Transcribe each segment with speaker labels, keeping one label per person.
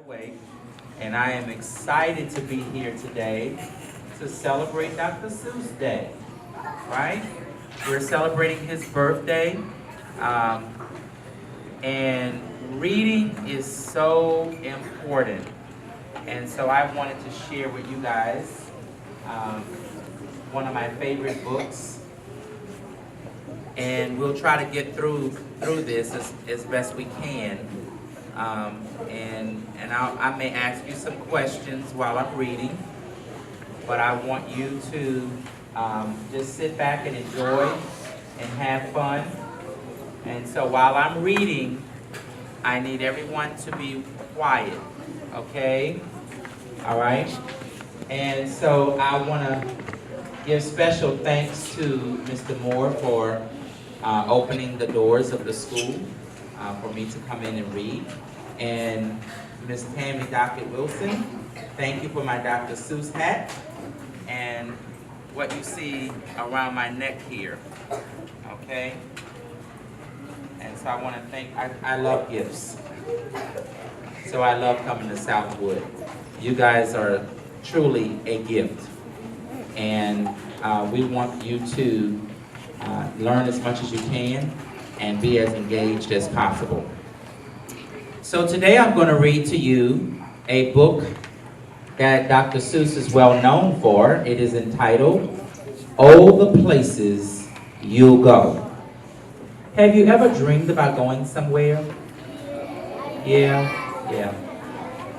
Speaker 1: Awake, and I am excited to be here today to celebrate Dr. Seuss Day, right? We're celebrating his birthday, um, and reading is so important. And so I wanted to share with you guys one of my favorite books, and we'll try to get through this as best we can. I may ask you some questions while I'm reading, but I want you to just sit back and enjoy and have fun. And so while I'm reading, I need everyone to be quiet, okay? All right? And so I want to give special thanks to Mr. Moore for opening the doors of the school for me to come in and read. And Miss Tammy Dockett Wilson, thank you for my Dr. Seuss hat and what you see around my neck here, okay? And so I want to thank, I love gifts. So I love coming to Southwood. You guys are truly a gift. And we want you to learn as much as you can and be as engaged as possible. So today I'm going to read to you a book that Dr. Seuss is well known for. It is entitled, "Oh, the Places You'll Go." Have you ever dreamed about going somewhere? Yeah.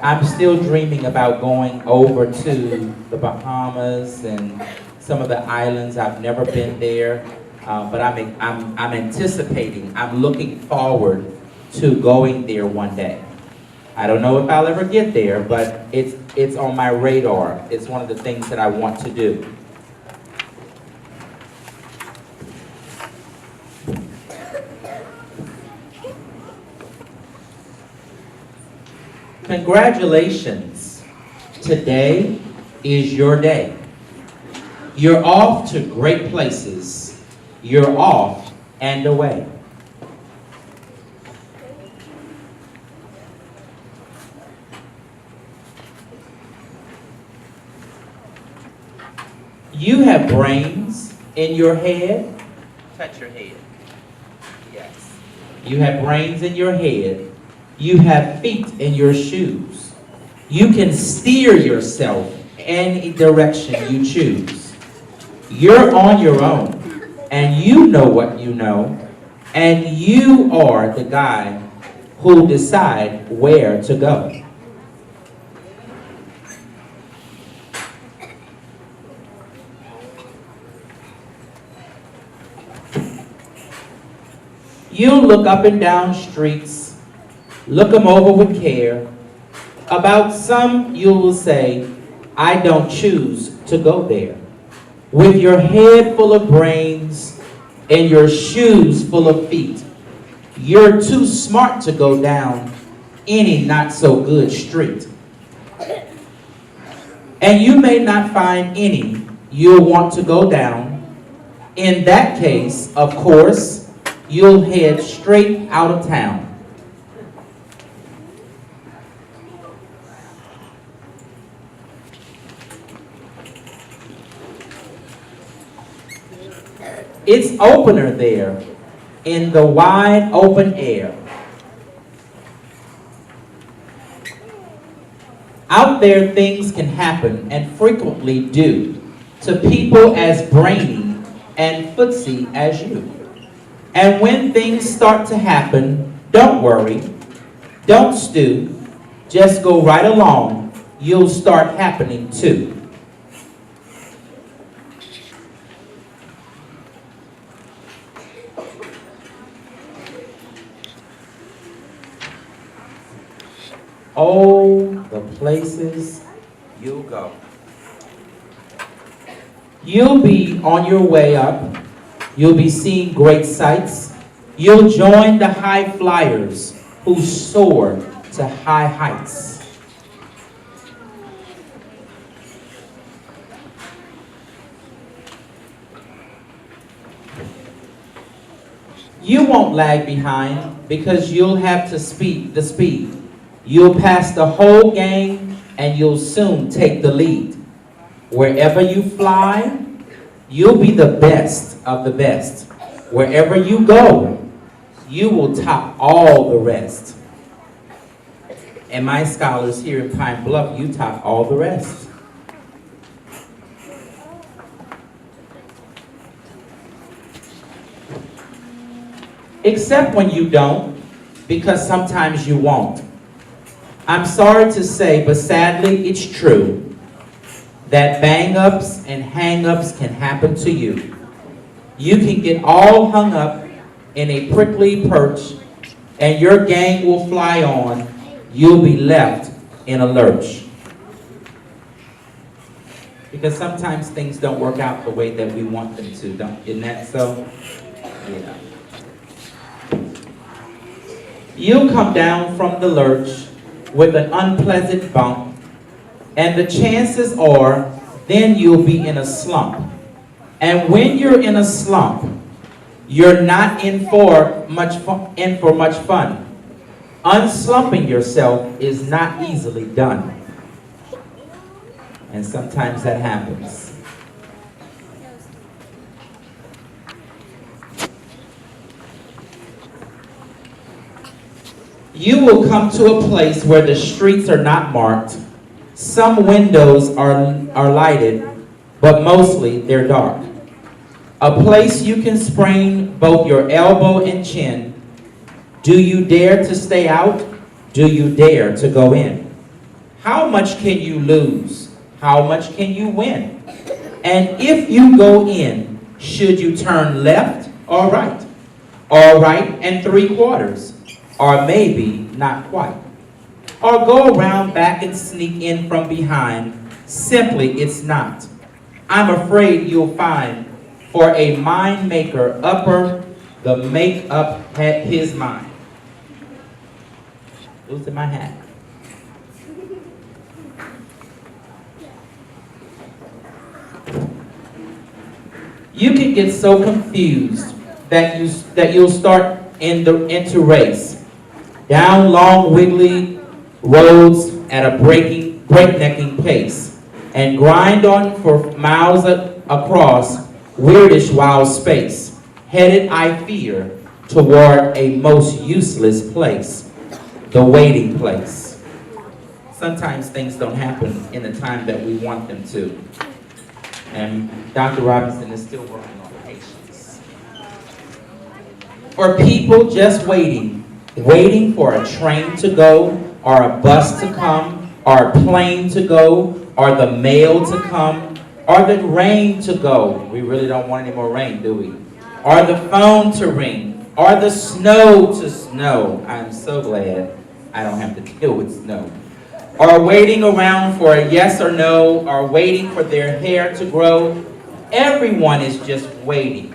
Speaker 1: I'm still dreaming about going over to the Bahamas and some of the islands. I've never been there, but I'm anticipating, I'm looking forward to going there one day. I don't know if I'll ever get there, but it's on my radar. It's one of the things that I want to do. Congratulations. Today is your day. You're off to great places. You're off and away. You have brains in your head. Touch your head. Yes. You have brains in your head. You have feet in your shoes. You can steer yourself any direction you choose. You're on your own, and you know what you know, and you are the guy who'll decide where to go. You'll look up and down streets, look them over with care. About some you will say, I don't choose to go there. With your head full of brains and your shoes full of feet, you're too smart to go down any not so good street. And you may not find any you'll want to go down. In that case, of course, you'll head straight out of town. It's opener there in the wide open air. Out there things can happen and frequently do to people as brainy and footsy as you. And when things start to happen, don't worry, don't stew, just go right along, you'll start happening too. Oh, the places you'll go. You'll be on your way up. You'll be seeing great sights. You'll join the high flyers who soar to high heights. You won't lag behind because you'll have to speed the speed. You'll pass the whole gang and you'll soon take the lead. Wherever you fly, you'll be the best of the best. Wherever you go, you will top all the rest. And my scholars here in Pine Bluff, you top all the rest. Except when you don't, because sometimes you won't. I'm sorry to say, but sadly it's true, that bang-ups and hang-ups can happen to you. You can get all hung up in a prickly perch, and your gang will fly on. You'll be left in a lurch. Because sometimes things don't work out the way that we want them to, isn't that so? Yeah. You'll come down from the lurch with an unpleasant bump, and the chances are then you'll be in a slump. And when you're in a slump, you're not in for much fun. Unslumping yourself is not easily done. And sometimes that happens. You will come to a place where the streets are not marked. Some windows are lighted, but mostly they're dark. A place you can sprain both your elbow and chin. Do you dare to stay out? Do you dare to go in? How much can you lose? How much can you win? And if you go in, should you turn left or right? Or right and 3/4? Or maybe not quite. Or go around back and sneak in from behind. Simply, it's not. I'm afraid you'll find for a mind maker upper, the make-up had his mind. Losing my hat. You can get so confused that you'll start into race. Down long wiggly roads at a breaknecking pace, and grind on for miles across weirdish wild space, headed I fear toward a most useless place, the waiting place. Sometimes things don't happen in the time that we want them to, and Dr. Robinson is still working on patience. For people just waiting for a train to go, or a bus to come, or a plane to go, or the mail to come, or the rain to go. We really don't want any more rain, do we? Or the phone to ring, or the snow to snow. I'm so glad I don't have to deal with snow. Or waiting around for a yes or no, or waiting for their hair to grow. Everyone is just waiting.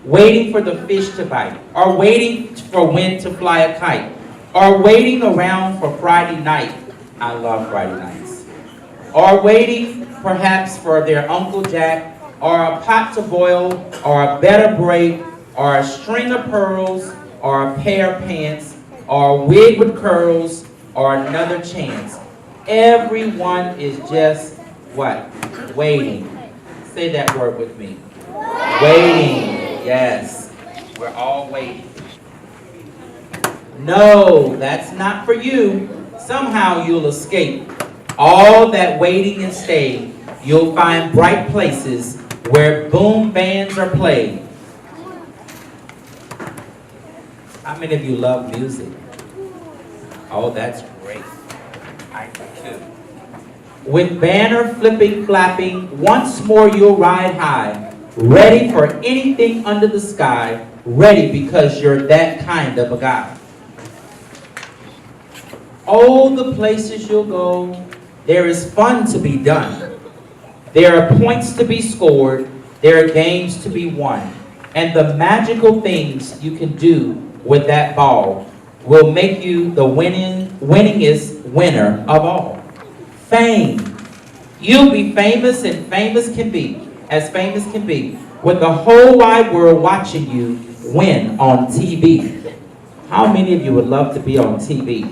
Speaker 1: Waiting for the fish to bite, or waiting for wind to fly a kite, or waiting around for Friday night. I love Friday nights. Or waiting perhaps for their Uncle Jack, or a pot to boil, or a bed of break, or a string of pearls, or a pair of pants, or a wig with curls, or another chance. Everyone is just what? Waiting. Say that word with me. Waiting. Yes, we're all waiting. No, that's not for you. Somehow you'll escape all that waiting and staying. You'll find bright places where boom bands are played. How many of you love music? Oh, that's great. I do too. With banner flipping, flapping, once more you'll ride high. Ready for anything under the sky, ready because you're that kind of a guy. Oh, the places you'll go, there is fun to be done. There are points to be scored, there are games to be won. And the magical things you can do with that ball will make you the winningest winner of all. Fame. You'll be famous and famous can be. As famous can be, with the whole wide world watching you win on TV. How many of you would love to be on TV?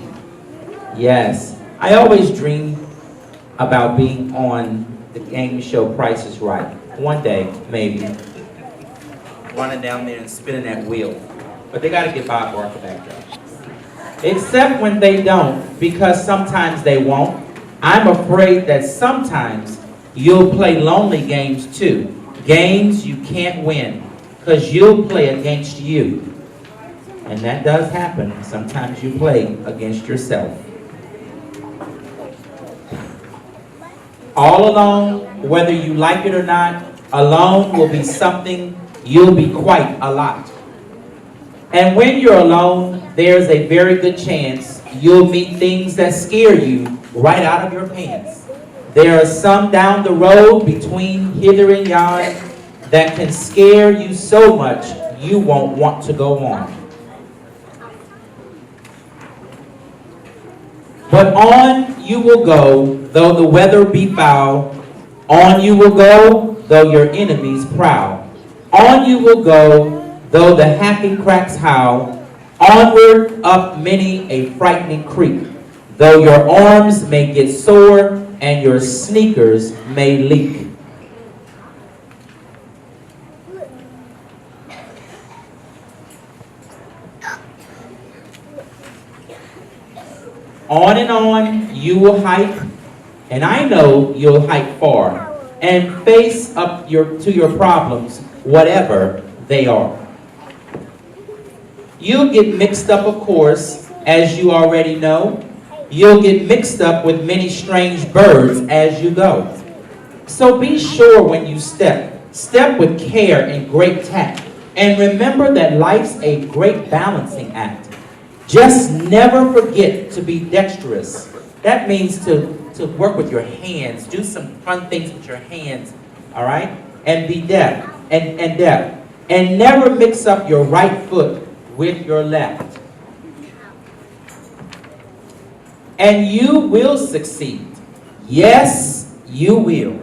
Speaker 1: Yes. I always dream about being on the game show Price is Right. One day, maybe. Running down there and spinning that wheel. But they got to get Bob Barker back there. Except when they don't, because sometimes they won't. I'm afraid that sometimes you'll play lonely games too. Games you can't win, because you'll play against you. And that does happen. Sometimes you play against yourself. All alone, whether you like it or not, alone will be something you'll be quite a lot. And when you're alone, there's a very good chance you'll meet things that scare you right out of your pants. There are some down the road between hither and yon that can scare you so much you won't want to go on. But on you will go, though the weather be foul. On you will go, though your enemies prowl. On you will go, though the hacking cracks howl. Onward up many a frightening creek, though your arms may get sore and your sneakers may leak. On and on you will hike, and I know you'll hike far, and face up to your problems, whatever they are. You'll get mixed up, of course, as you already know. You'll get mixed up with many strange birds as you go. So be sure when you step with care and great tact, and remember that life's a great balancing act. Just never forget to be dexterous. That means to work with your hands. Do some fun things with your hands, all right? And be deft and deft. And never mix up your right foot with your left. And you will succeed. Yes, you will.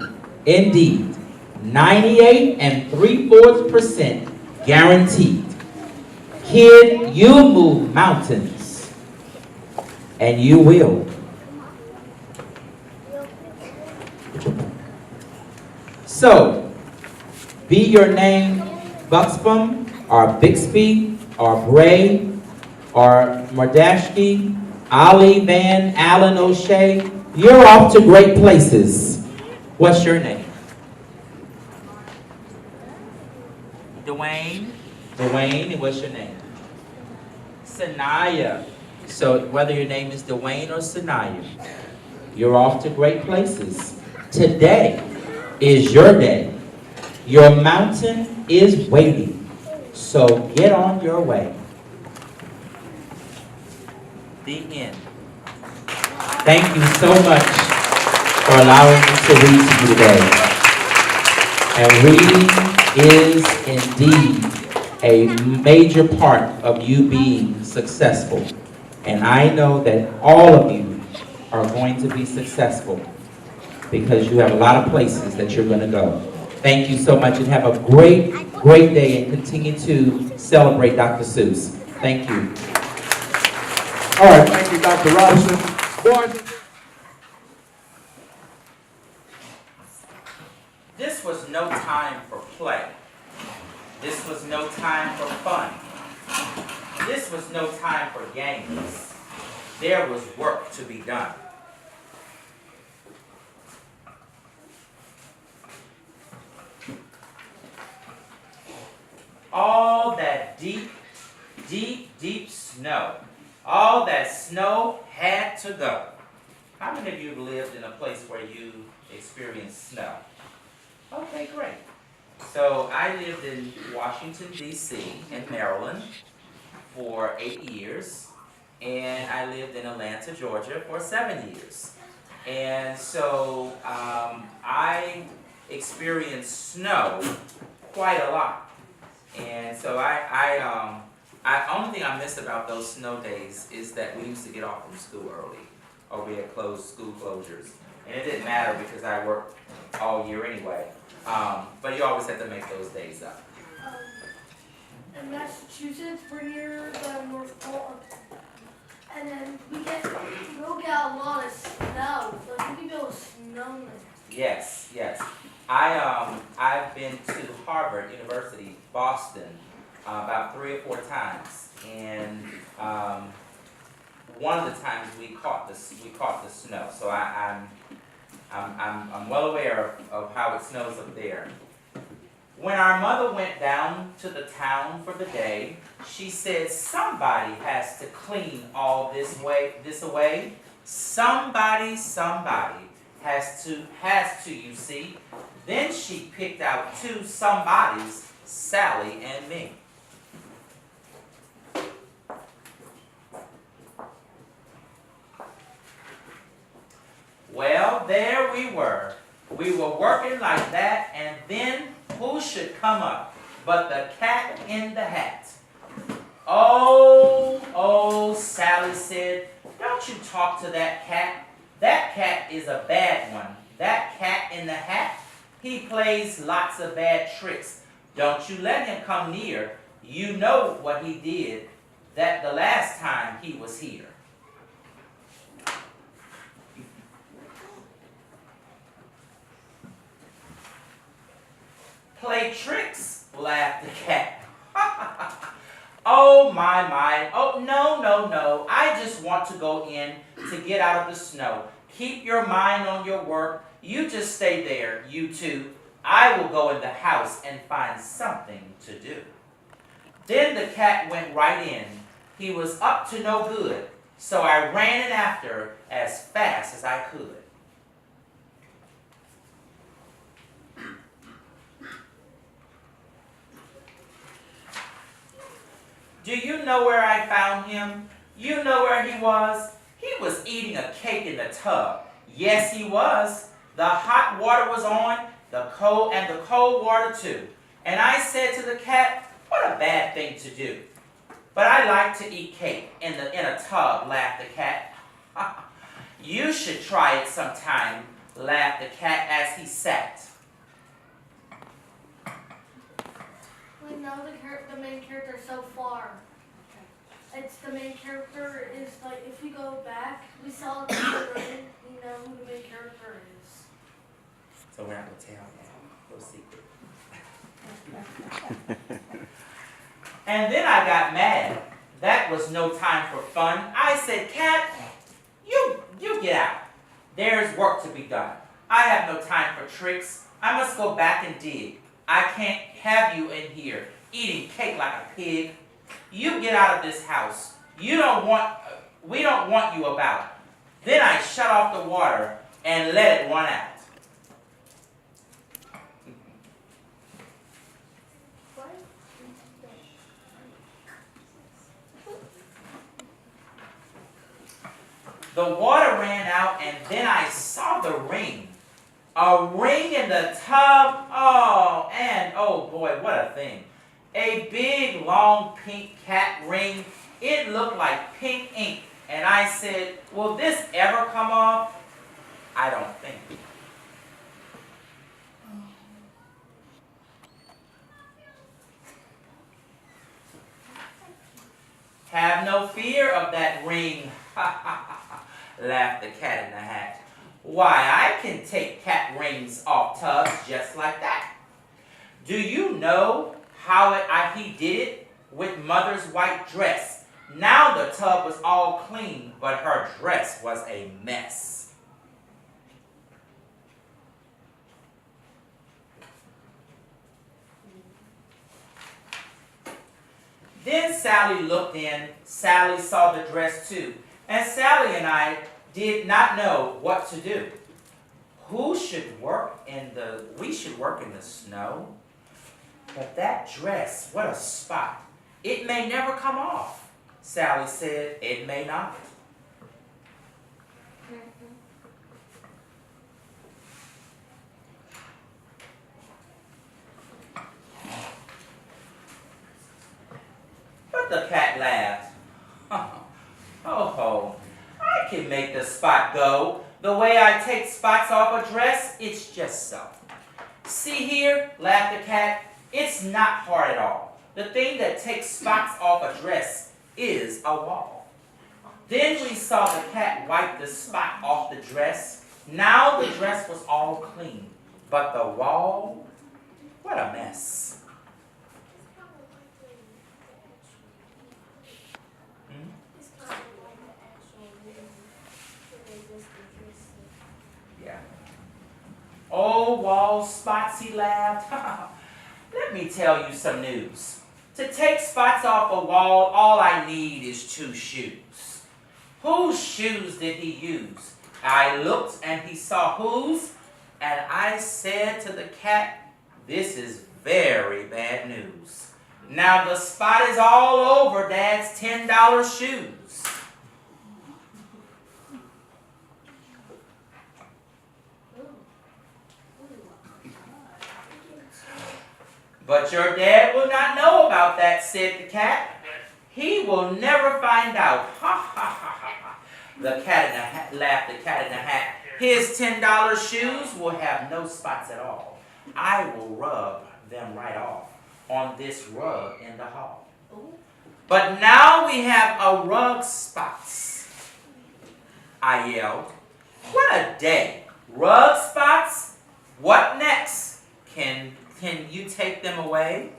Speaker 1: Indeed. 98 3/4% guaranteed. Kid, you move mountains, and you will. So, be your name Buxbaum, or Bixby, or Bray, or Mardashki, Ali, Van, Allen, O'Shea, you're off to great places. What's your name? Dwayne. Dwayne, and what's your name? Sanaya. So whether your name is Dwayne or Sanaya, you're off to great places. Today is your day. Your mountain is waiting. So get on your way. The end. Thank you so much for allowing me to read to you today. And reading is indeed a major part of you being successful. And I know that all of you are going to be successful because you have a lot of places that you're going to go. Thank you so much and have a great, great day and continue to celebrate Dr. Seuss. Thank you.
Speaker 2: All right, thank you, Dr. Robinson. Boys.
Speaker 1: This was no time for play. This was no time for fun. This was no time for games. There was work to be done. All that deep, deep, deep snow. All that snow had to go. How many of you lived in a place where you experienced snow? Okay, great. So I lived in Washington, D.C. in Maryland for 8 years. And I lived in Atlanta, Georgia for 7 years. And so I experienced snow quite a lot. And so only thing I miss about those snow days is that we used to get off from school early, or we had closed school closures. And it didn't matter because I worked all year anyway. But you always had to make those days up.
Speaker 3: In Massachusetts, we're near the North Pole. And then we'll get a lot of snow. Like we can build a snowman.
Speaker 1: Yes, yes. I've been to Harvard University, Boston, about 3 or 4 times, and one of the times we caught the snow. So I'm well aware of how it snows up there. When our mother went down to the town for the day, she said somebody has to clean all this away. Somebody has to, you see. Then she picked out 2 somebodies, Sally and me. Well, there we were. We were working like that, and then who should come up but the cat in the hat? Oh, Sally said, don't you talk to that cat. That cat is a bad one. That cat in the hat, he plays lots of bad tricks. Don't you let him come near. You know what he did that the last time he was here. Play tricks, laughed the cat. Oh, my. Oh, no. I just want to go in to get out of the snow. Keep your mind on your work. You just stay there, you two. I will go in the house and find something to do. Then the cat went right in. He was up to no good, so I ran in after as fast as I could. Do you know where I found him? You know where he was? He was eating a cake in the tub. Yes, he was. The hot water was on, the cold water too. And I said to the cat, what a bad thing to do. But I like to eat cake in a tub, laughed the cat. You should try it sometime, laughed the cat as he sat.
Speaker 3: We know the main character so far. It's the main character is like if we go back, we saw the ring, we know who the main character is.
Speaker 1: So we're not going to tell now. Little secret. And then I got mad. That was no time for fun. I said, cat, you get out. There's work to be done. I have no time for tricks. I must go back and dig. I can't have you in here eating cake like a pig. You get out of this house. We don't want you about. Then I shut off the water and let it run out. The water ran out, and then I saw the ring. A ring in the tub. Oh boy, what a thing. A big, long, pink cat ring. It looked like pink ink. And I said, will this ever come off? I don't think. Have no fear of that ring, laughed the cat in the hat. Why, I can take cat rings off tubs just like that. Do you know how he did it with Mother's white dress? Now the tub was all clean, but her dress was a mess. Then Sally looked in. Sally saw the dress too. And Sally and I did not know what to do. We should work in the snow. But that dress, what a spot. It may never come off. Sally said, it may not. But the cat laughed. Oh, I can make the spot go. The way I take spots off a dress, it's just so. See here, laughed the cat, it's not hard at all. The thing that takes spots off a dress is a wall. Then we saw the cat wipe the spot off the dress. Now the dress was all clean, but the wall, what a mess. Yeah. Oh, wall spots, he laughed. Let me tell you some news. To take spots off a wall, all I need is 2 shoes. Whose shoes did he use? I looked and he saw whose, and I said to the cat, this is very bad news. Now the spot is all over Dad's $10 shoes. But your dad will not know about that, said the cat. He will never find out. Ha ha ha ha ha. The cat in the hat laughed, the cat in the hat. His $10 shoes will have no spots at all. I will rub them right off on this rug in the hall. But now we have a rug spots. I yelled. What a day. Rug spots? What next? Can you take them away?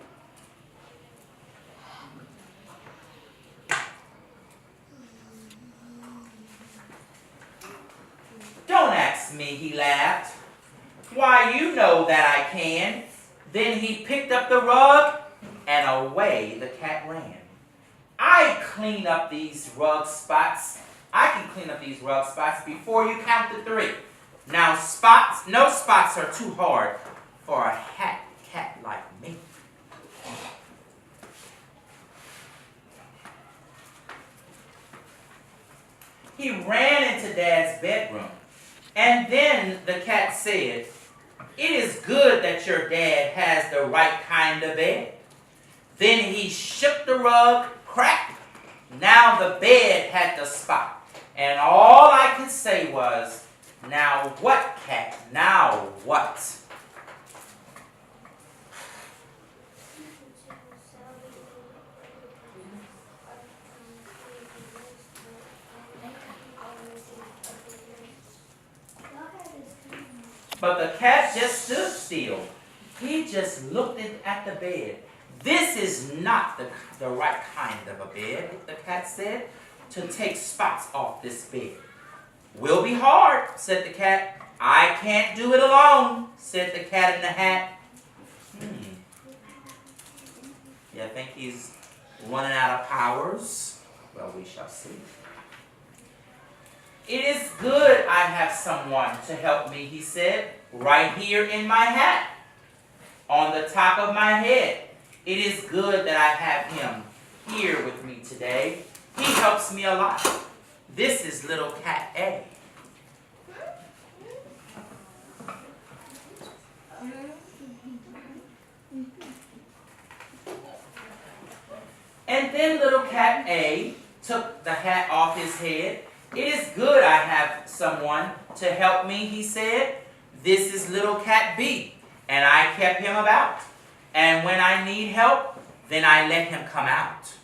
Speaker 1: Don't ask me, he laughed. Why, you know that I can. Then he picked up the rug, and away the cat ran. I can clean up these rug spots before you count to 3. Now no spots are too hard for a cat like me. He ran into Dad's bedroom, and then the cat said, it is good that your dad has the right kind of bed. Then he shook the rug, crack. Now the bed had the spot, and all I could say was, now what, cat, now what? But the cat just stood still. He just looked at the bed. This is not the right kind of a bed, the cat said, to take spots off this bed. Will be hard, said the cat. I can't do it alone, said the cat in the hat. You think he's running out of powers? Well, we shall see. It is good I have someone to help me, he said, right here in my hat, on the top of my head. It is good that I have him here with me today. He helps me a lot. This is little cat A. And then little cat A took the hat off his head. It is good I have someone to help me, he said. This is little cat B, and I kept him about. And when I need help, then I let him come out.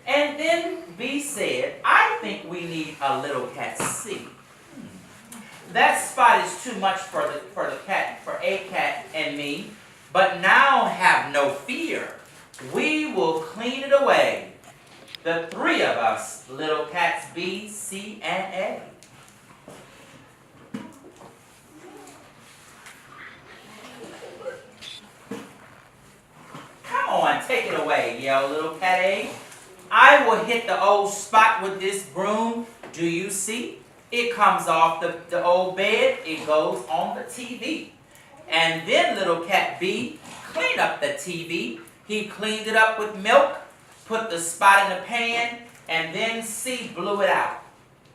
Speaker 1: And then B said, I think we need a little cat C. That spot is too much for a cat and me, but now have no fear. We will clean it away. The 3 of us, little cats B, C, and A. Come on, take it away, yelled little cat A. I will hit the old spot with this broom. Do you see? It comes off the old bed. It goes on the TV. And then little cat B cleaned up the TV. He cleaned it up with milk, put the spot in the pan, and then C blew it out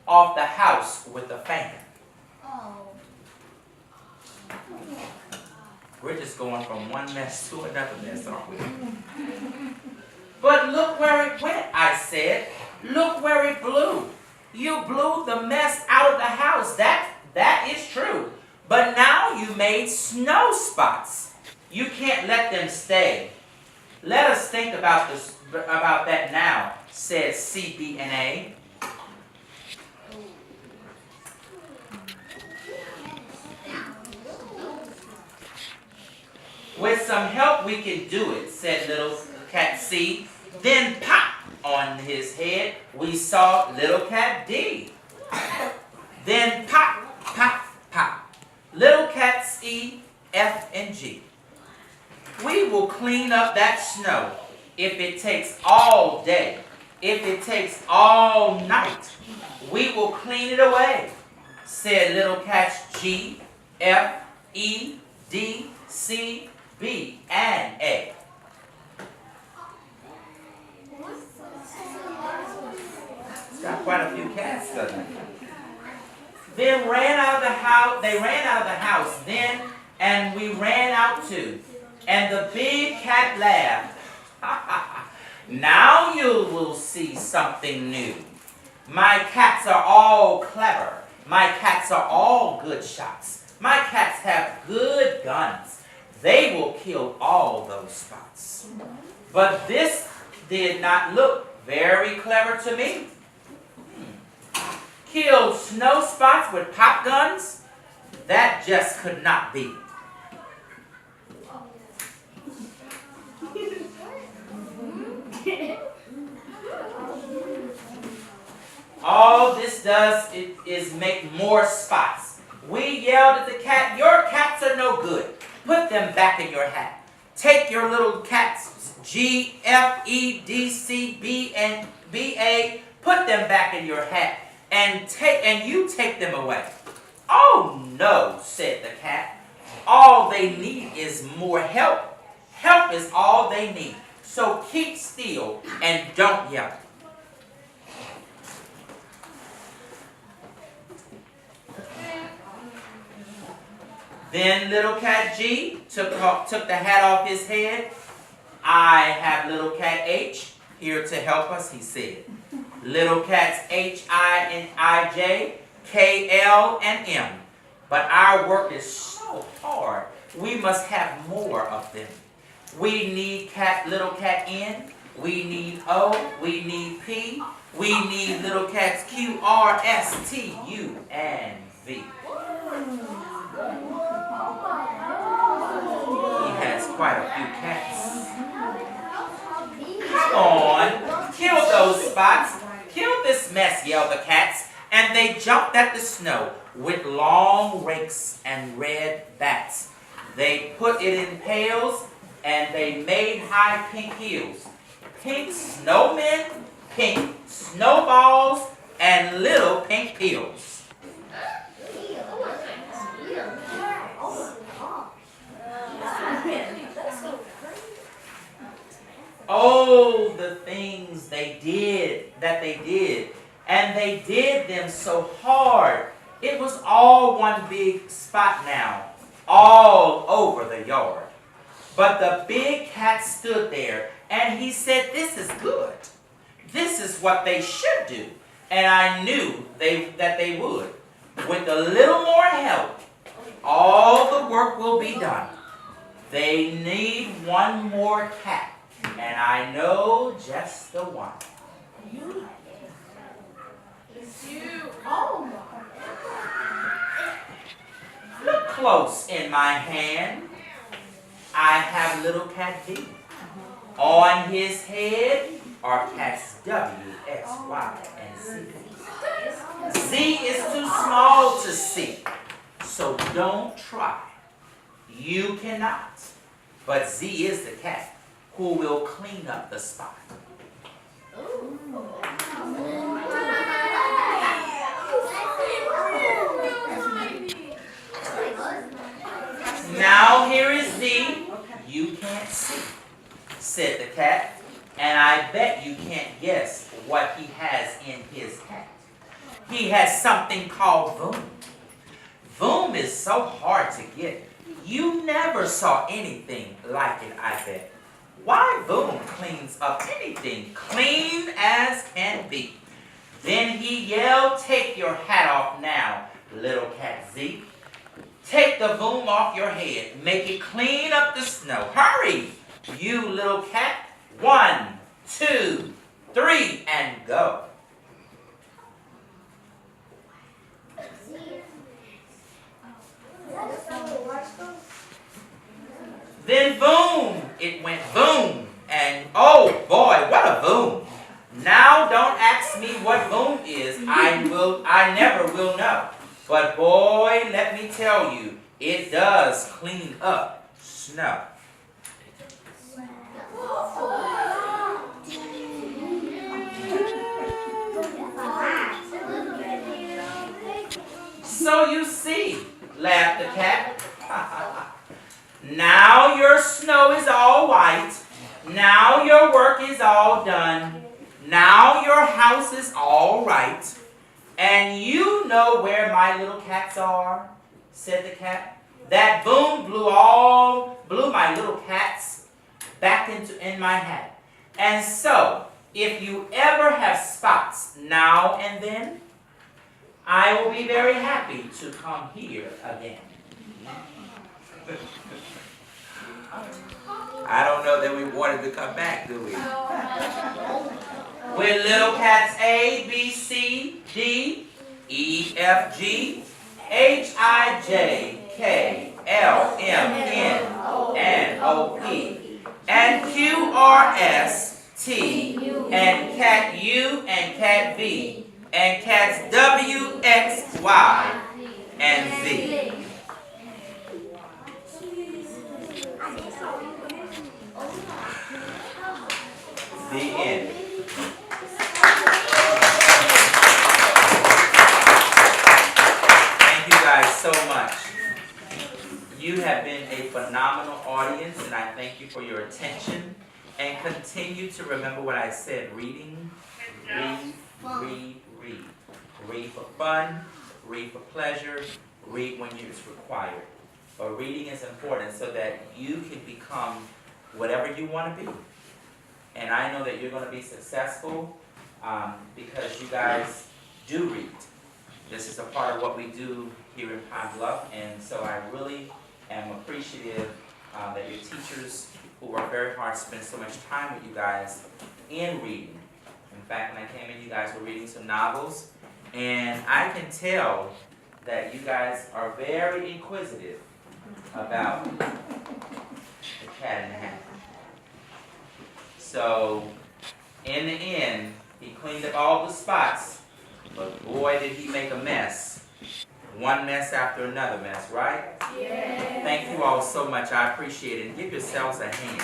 Speaker 1: off the house with a fan.
Speaker 3: Oh.
Speaker 1: We're just going from one mess to another mess, aren't we? But look where it went, I said. Look where it blew. You blew the mess out of the house. That is true. But now Now you made snow spots. You can't let them stay. Let us think about that now, said CB&A. With some help we can do it, said little cat C. Then pop on his head we saw little cat D. Then pop, pop, pop. Little cats E, F, and G. We will clean up that snow if it takes all day, if it takes all night. We will clean it away, said little cats G, F, E, D, C, B, and A. It's got quite a few cats, doesn't it? Then they ran out of the house then, and we ran out too. And the big cat laughed. Now you will see something new. My cats are all clever. My cats are all good shots. My cats have good guns. They will kill all those spots. But this did not look very clever to me. Kill snow spots with pop guns? That just could not be. All this does is make more spots. We yelled at the cat, your cats are no good. Put them back in your hat. Take your little cats, G, F, E, D, C, B, and B, A, put them back in your hat, and you take them away. Oh no, said the cat. All they need is more help. Help is all they need. So keep still and don't yell. Then little cat G took the hat off his head. I have little cat H here to help us, he said. Little cats H, I, and I, J, K, L, and M. But our work is so hard, we must have more of them. We need little cat N, we need O, we need P, we need little cats Q, R, S, T, U, and V. He has quite a few cats. Come on, kill those spots, kill this mess, yelled the cats, and they jumped at the snow with long rakes and red bats. They put it in pails, and they made high pink heels. Pink snowmen, pink snowballs, and little pink pills. Oh, the things they did, and they did them so hard. It was all one big spot now, all over the yard. But the big cat stood there, and he said, this is good. This is what they should do. And I knew that they would. With a little more help, all the work will be done. They need one more cat, and I know just the one. Look close in my hand. I have little cat D. On his head are cats W, X, Y, and Z. Z is too small to see, so don't try. You cannot. But Z is the cat who will clean up the spot. Now here is Z. You can't see, said the cat, and I bet you can't guess what he has in his hat. He has something called Voom. Voom is so hard to get. You never saw anything like it, I bet. Why, Voom cleans up anything, clean as can be. Then he yelled, take your hat off now, little cat Z. Take the boom off your head. Make it clean up the snow. Hurry, you little cat. 1, 2, 3, and go. Then boom, it went boom. And oh boy, what a boom. Now don't ask me what boom is. I never will know. But boy, let me tell you, it does clean up snow. So you see, laughed the cat. Now your snow is all white. Now your work is all done. Now your house is all right. And you know where my little cats are, said the cat. That boom blew my little cats back in my hat. And so, if you ever have spots now and then, I will be very happy to come here again. I don't know that we wanted to come back, do we? With little cats A, B, C, D, E, F, G, H, I, J, K, L, M, N, and O, P, and Q, R, S, T, and cat U, and cat V, and cats W, X, Y, and Z. The end. Thank you guys so much. You have been a phenomenal audience, and I thank you for your attention. And continue to remember what I said. Reading, read, read, read. Read for fun, read for pleasure, read when it's required. But reading is important so that you can become whatever you want to be. And I know that you're going to be successful because you guys do read. This is a part of what we do here in Pine Bluff, and so I really am appreciative that your teachers, who work very hard, spend so much time with you guys in reading. In fact, when I came in, you guys were reading some novels, and I can tell that you guys are very inquisitive about The Cat in the Hat. So, in the end, he cleaned up all the spots, but boy did he make a mess. One mess after another mess, right? Yeah. Thank you all so much. I appreciate it. And give yourselves a hand.